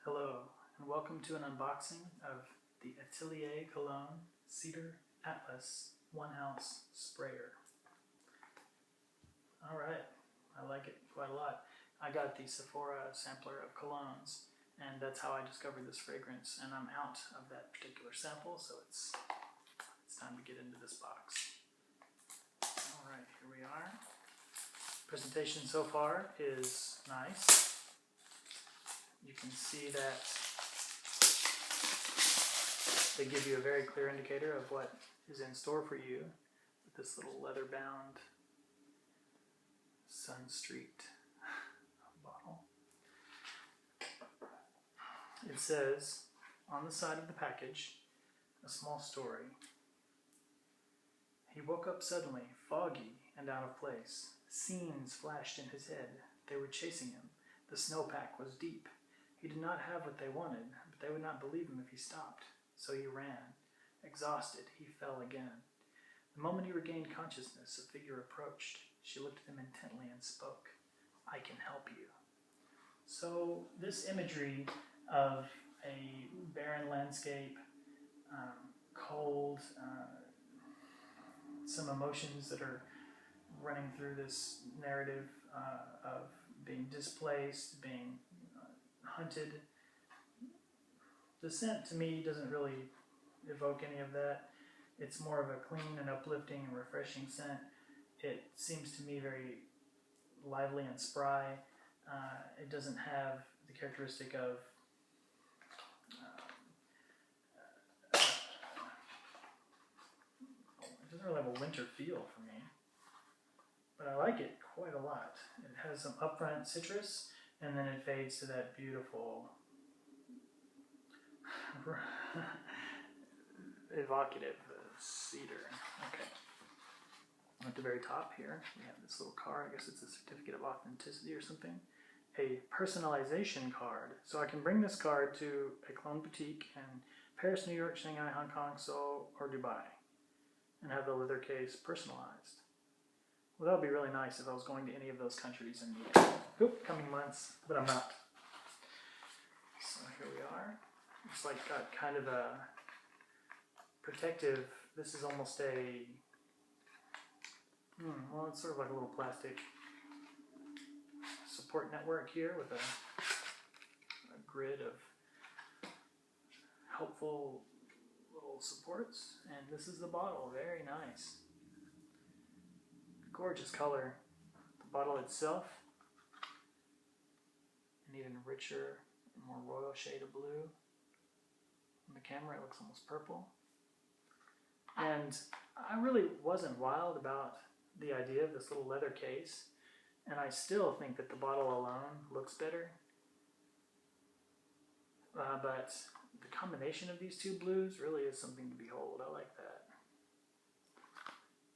Hello, and welcome to an unboxing of the Atelier Cologne Cèdre Atlas One House Sprayer. Alright, I like it quite a lot. I got the Sephora sampler of colognes, and that's how I discovered this fragrance, and I'm out of that particular sample, so it's time to get into this box. Alright, here we are. Presentation so far is nice. You can see that they give you a very clear indicator of what is in store for you with this little leather-bound Sun Street bottle. It says on the side of the package a small story. He woke up suddenly, foggy and out of place. Scenes flashed in his head. They were chasing him. The snowpack was deep. He did not have what they wanted, but they would not believe him if he stopped. So he ran. Exhausted, he fell again. The moment he regained consciousness, a figure approached. She looked at him intently and spoke. "I can help you." So this imagery of a barren landscape, cold, some emotions that are running through this narrative of being displaced, being hunted. The scent to me doesn't really evoke any of that. It's more of a clean and uplifting and refreshing scent. It seems to me very lively and spry. It doesn't have the characteristic of it doesn't really have a winter feel for me, but I like it quite a lot. It has some upfront citrus, and then it fades to that beautiful evocative cedar. Okay. At the very top here, we have this little card. I guess it's a certificate of authenticity or something. A personalization card. So I can bring this card to a cologne boutique in Paris, New York, Shanghai, Hong Kong, Seoul, or Dubai, and have the leather case personalized. Well, that would be really nice if I was going to any of those countries in the coming months, but I'm not. So here we are. It's like got kind of a protective, this is almost a, well, it's sort of like a little plastic support network here with a grid of helpful little supports. And this is the bottle, very nice. Gorgeous color. The bottle itself, an even richer, more royal shade of blue. On the camera it looks almost purple. And I really wasn't wild about the idea of this little leather case, and I still think that the bottle alone looks better. But the combination of these two blues really is something to behold. I like that.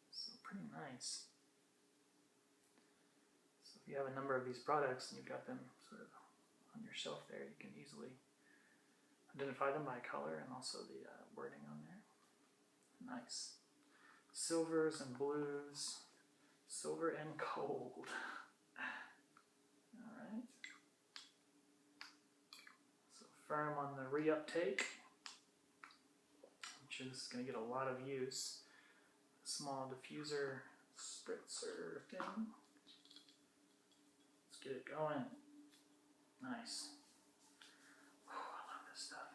So pretty nice. So if you have a number of these products and you've got them sort of on your shelf there, you can easily identify them by color and also the wording on there. Nice. Silvers and blues. Silver and gold. Alright. So firm on the reuptake. I'm sure this is going to get a lot of use. A small diffuser spritzer thing. Let's get it going. Nice. Oh, I love this stuff.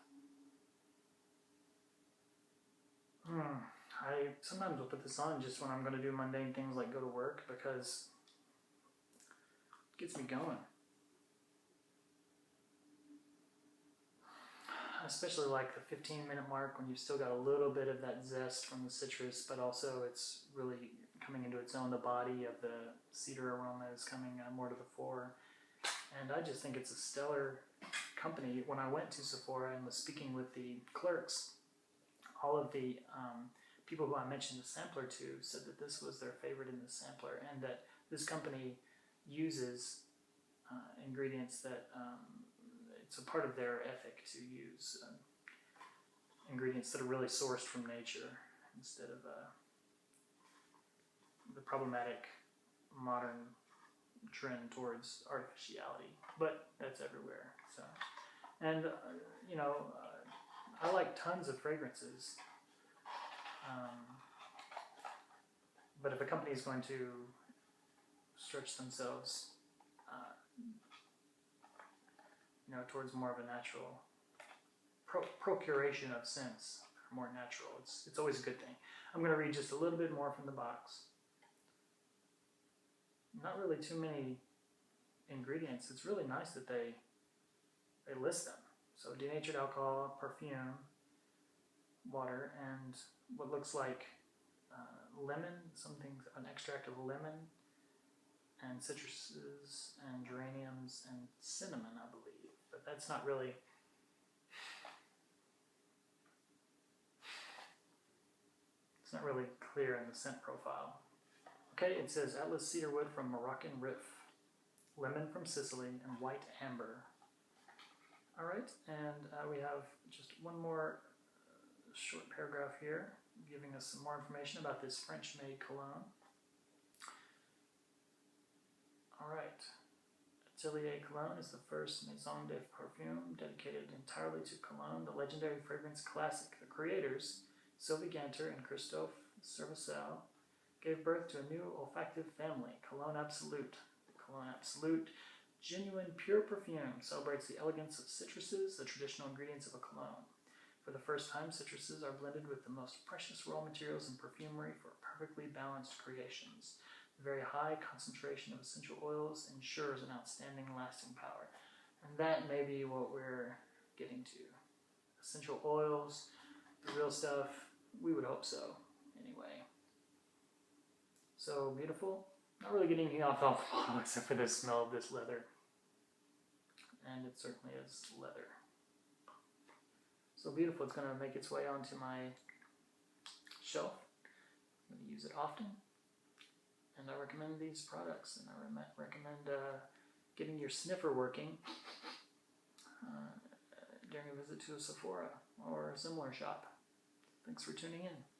I sometimes will put this on just when I'm going to do mundane things like go to work, because it gets me going. I especially like the 15-minute mark when you've still got a little bit of that zest from the citrus, but also it's really coming into its own. The body of the cedar aroma is coming more to the fore. And I just think it's a stellar company. When I went to Sephora and was speaking with the clerks, all of the people who I mentioned the sampler to said that this was their favorite in the sampler, and that this company uses ingredients that it's a part of their ethic to use ingredients that are really sourced from nature instead of the problematic modern trend towards artificiality, but that's everywhere. So And, I like tons of fragrances. But if a company is going to stretch themselves, towards more of a natural procuration of scents, more natural, it's always a good thing. I'm going to read just a little bit more from the box. Not really too many ingredients. It's really nice that they list them. So denatured alcohol, perfume, water, and what looks like lemon, an extract of lemon, and citruses, and geraniums, and cinnamon, I believe. But that's not really... It's not really clear in the scent profile. Okay, it says Atlas cedarwood from Moroccan Rif, lemon from Sicily, and white amber. All right, and we have just one more short paragraph here, giving us some more information about this French-made cologne. All right, Atelier Cologne is the first maison de parfum dedicated entirely to Cologne, the legendary fragrance classic. The creators, Sylvie Ganter and Christophe Cervicel, gave birth to a new olfactive family, Cologne Absolute. Cologne Absolute, genuine pure perfume, celebrates the elegance of citruses, the traditional ingredients of a cologne. For the first time, citruses are blended with the most precious raw materials in perfumery for perfectly balanced creations. The very high concentration of essential oils ensures an outstanding lasting power. And that may be what we're getting to. Essential oils, the real stuff, we would hope so, anyway. So beautiful. Not really getting anything off the bottle except for the smell of this leather. And it certainly is leather. So beautiful, it's going to make its way onto my shelf. I'm going to use it often. And I recommend these products, and I recommend getting your sniffer working during a visit to a Sephora or a similar shop. Thanks for tuning in.